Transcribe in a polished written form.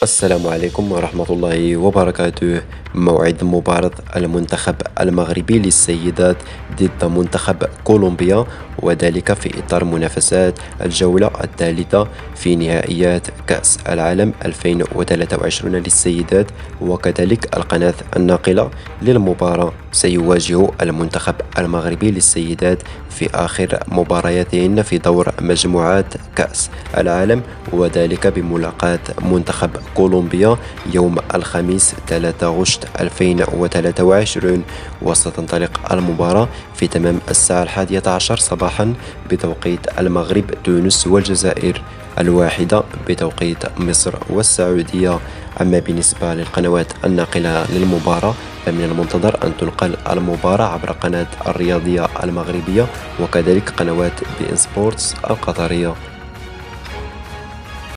السلام عليكم ورحمة الله وبركاته. موعد مباراة المنتخب المغربي للسيدات ضد منتخب كولومبيا، وذلك في إطار منافسات الجولة الثالثة في نهائيات كأس العالم 2023 للسيدات. وكذلك القناة الناقلة للمباراة سيواجه المنتخب المغربي للسيدات في آخر مبارياتهن في دور مجموعات كأس العالم، وذلك بملاقاة منتخب كولومبيا يوم الخميس 3 غشت 2023. وستنطلق المباراة في تمام الساعة 11 صباحا بتوقيت المغرب، تونس والجزائر 1 بتوقيت مصر والسعودية. أما بالنسبة للقنوات الناقلة للمباراة، فمن المنتظر أن تنقل المباراة عبر قناة الرياضية المغربية وكذلك قنوات بي إن سبورتس القطرية.